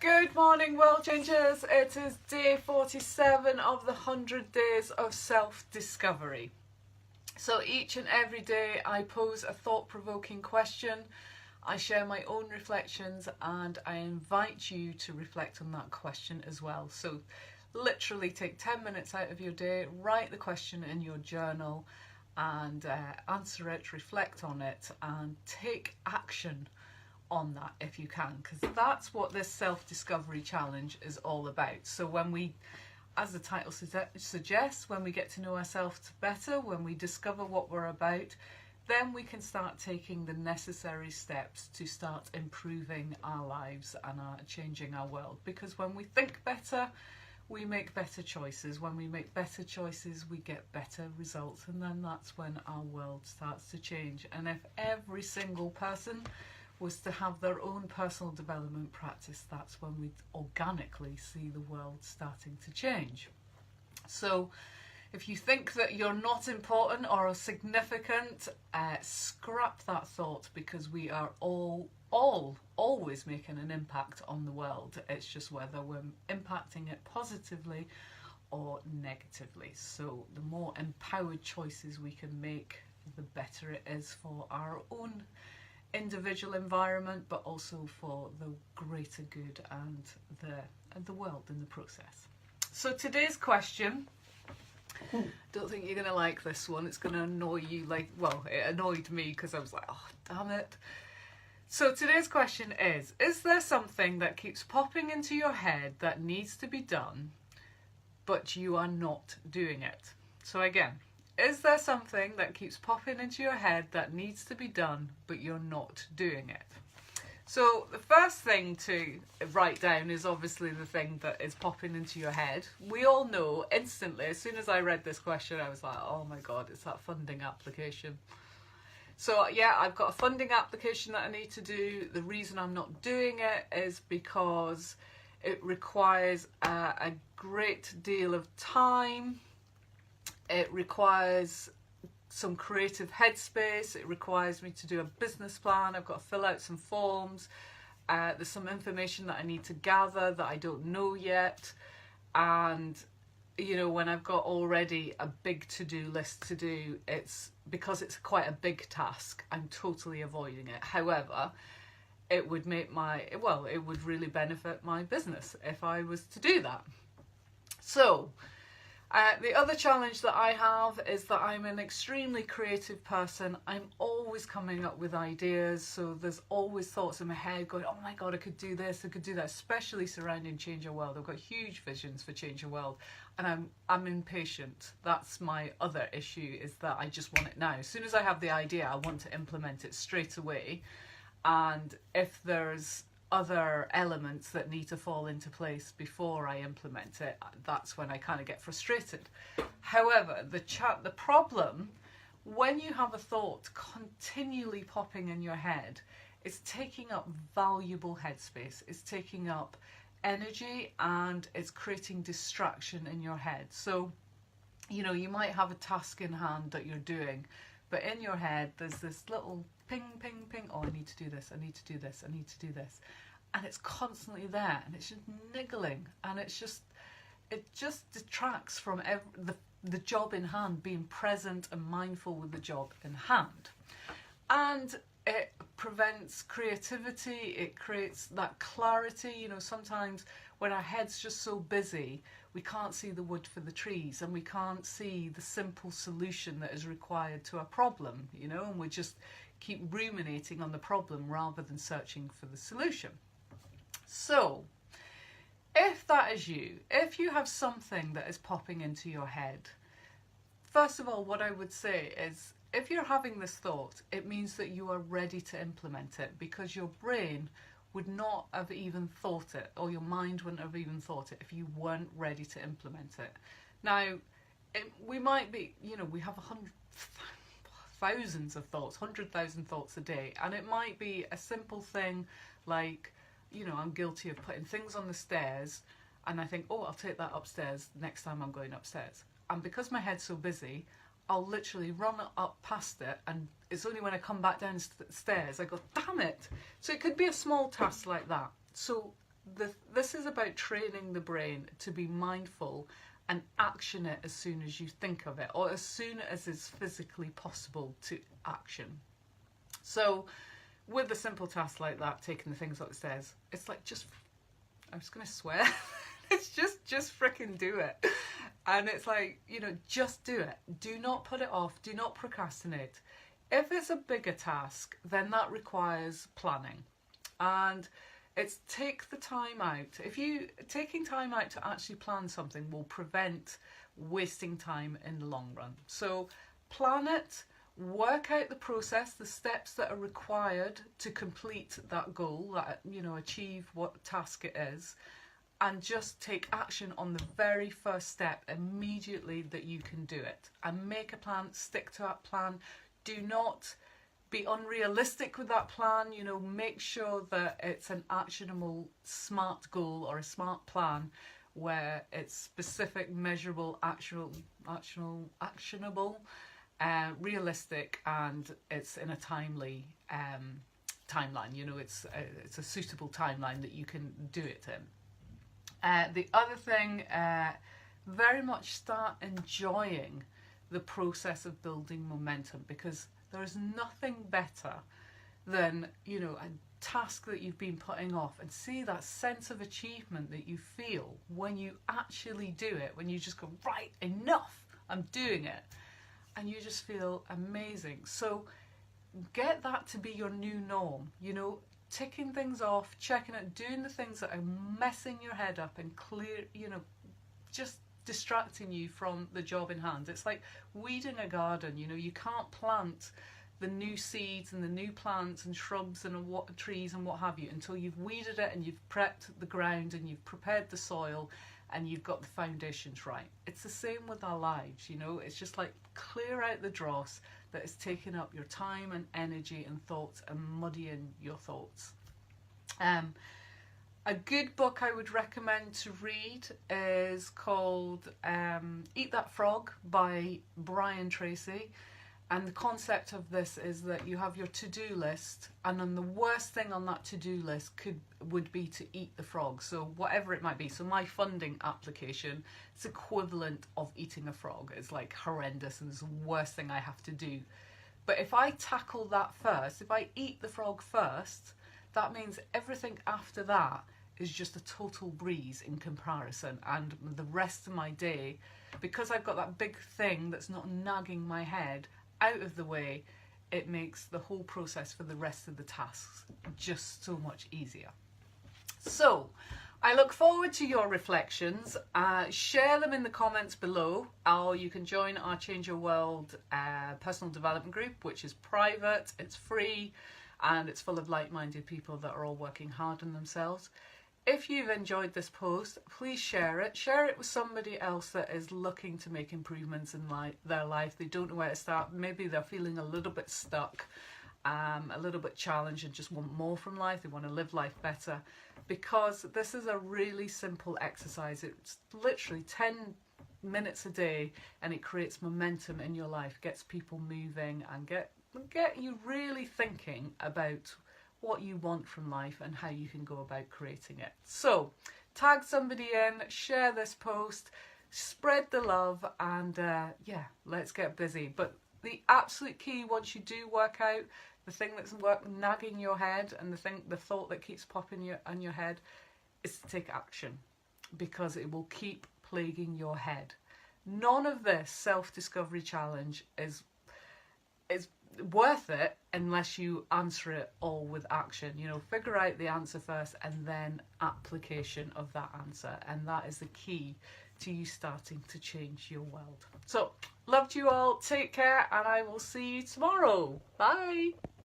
Good morning, world changers. It is day 47 of the 100 days of self-discovery. So each and every day I pose a thought-provoking question, I share my own reflections, and I invite you to reflect on that question as well. So literally take 10 minutes out of your day, write the question in your journal and answer it, reflect on it, and take action on that if you can, because that's what this self-discovery challenge is all about. So when we, as the title suggests, when we get to know ourselves better, when we discover what we're about, then we can start taking the necessary steps to start improving our lives and changing our world. Because when we think better, we make better choices. When we make better choices, we get better results, and then that's when our world starts to change. And if every single person was to have their own personal development practice, that's when we organically see the world starting to change. So if you think that you're not important or significant, scrap that thought, because we are always making an impact on the world. It's just whether we're impacting it positively or negatively. So the more empowered choices we can make, the better it is for our own individual environment, but also for the greater good and the world in the process. So today's question, don't think you're going to like this one. It's going to annoy you. It annoyed me because I was like, oh, damn it. So today's question is there something that keeps popping into your head that needs to be done, but you are not doing it? So again, is there something that keeps popping into your head that needs to be done, but you're not doing it? So the first thing to write down is obviously the thing that is popping into your head. We all know instantly, as soon as I read this question, I was like, oh my God, it's that funding application. So yeah, I've got a funding application that I need to do. The reason I'm not doing it is because it requires a great deal of time. It requires some creative headspace. It requires me to do a business plan. I've got to fill out some forms. There's some information that I need to gather that I don't know yet. And, you know, when I've got already a big to-do list to do, it's because it's quite a big task, I'm totally avoiding it. However, it would make it would really benefit my business if I was to do that. So, the other challenge that I have is that I'm an extremely creative person. I'm always coming up with ideas, so there's always thoughts in my head going, oh my God, I could do this, I could do that, especially surrounding Change Your World. I've got huge visions for Change Your World, and I'm impatient. That's my other issue, is that I just want it now. As soon as I have the idea, I want to implement it straight away. And if there's other elements that need to fall into place before I implement it, that's when I kind of get frustrated. However, the problem, when you have a thought continually popping in your head, it's taking up valuable headspace, it's taking up energy, and it's creating distraction in your head. So, you know, you might have a task in hand that you're doing, but in your head there's this little ping, ping, ping, oh, I need to do this, I need to do this, I need to do this. And it's constantly there, and it's just niggling, and it just detracts from the job in hand, being present and mindful with the job in hand. And it prevents creativity, it creates that clarity. You know, sometimes when our head's just so busy, we can't see the wood for the trees, and we can't see the simple solution that is required to a problem, you know, and we just keep ruminating on the problem rather than searching for the solution. So, if that is you, if you have something that is popping into your head, first of all, what I would say is, if you're having this thought, it means that you are ready to implement it, because your brain would not have even thought it, or your mind wouldn't have even thought it if you weren't ready to implement it. Now, we might be, you know, we have thousands of thoughts, 100,000 thoughts a day, and it might be a simple thing like, you know, I'm guilty of putting things on the stairs, and I think, oh, I'll take that upstairs next time I'm going upstairs. And because my head's so busy, I'll literally run up past it, and it's only when I come back downstairs I go, damn it. So it could be a small task like that. So this is about training the brain to be mindful and action it as soon as you think of it, or as soon as it's physically possible to action. So with a simple task like that, taking the things upstairs, it's like, just, I was going to swear, it's just freaking do it. And it's like, you know, just do it. Do not put it off. Do not procrastinate. If it's a bigger task, then that requires planning. And it's take the time out. Taking time out to actually plan something will prevent wasting time in the long run. So plan it, work out the process, the steps that are required to complete that goal, that, you know, achieve what task it is, and just take action on the very first step immediately that you can do it. And make a plan, stick to that plan. Do not be unrealistic with that plan. You know, make sure that it's an actionable, smart goal or a smart plan where it's specific, measurable, actionable, realistic, and it's in a timely timeline. You know, it's a suitable timeline that you can do it in. The other thing, very much start enjoying the process of building momentum, because there is nothing better than, you know, a task that you've been putting off, and see that sense of achievement that you feel when you actually do it, when you just go, right, enough, I'm doing it, and you just feel amazing. So get that to be your new norm, you know, ticking things off, checking it, doing the things that are messing your head up and clear, you know, just distracting you from the job in hand. It's like weeding a garden. You know, you can't plant the new seeds and the new plants and shrubs and trees and what have you until you've weeded it and you've prepped the ground and you've prepared the soil and you've got the foundations right. It's the same with our lives, you know. It's just like clear out the dross that is taking up your time and energy and thoughts and muddying your thoughts. A good book I would recommend to read is called Eat That Frog by Brian Tracy. And the concept of this is that you have your to-do list, and then the worst thing on that to-do list would be to eat the frog. So whatever it might be. So my funding application, it's equivalent of eating a frog. It's like horrendous and it's the worst thing I have to do. But if I tackle that first, if I eat the frog first, that means everything after that is just a total breeze in comparison. And the rest of my day, because I've got that big thing that's not nagging my head out of the way, it makes the whole process for the rest of the tasks just so much easier. So I look forward to your reflections. Share them in the comments below, or you can join our Change Your World personal development group, which is private, it's free, and it's full of like-minded people that are all working hard on themselves. If you've enjoyed this post, please share it. Share it with somebody else that is looking to make improvements in their life. They don't know where to start. Maybe they're feeling a little bit stuck, a little bit challenged, and just want more from life. They want to live life better. Because this is a really simple exercise. It's literally 10 minutes a day, and it creates momentum in your life, gets people moving, and get you really thinking about what you want from life and how you can go about creating it. So tag somebody in, share this post, spread the love, and yeah, let's get busy. But the absolute key, once you do work out, the thing that's nagging your head and the thought that keeps popping on your head, is to take action, because it will keep plaguing your head. None of this self-discovery challenge is worth it unless you answer it all with action. You know, figure out the answer first and then application of that answer, and that is the key to you starting to change your world. So loved you all, take care, and I will see you tomorrow. Bye.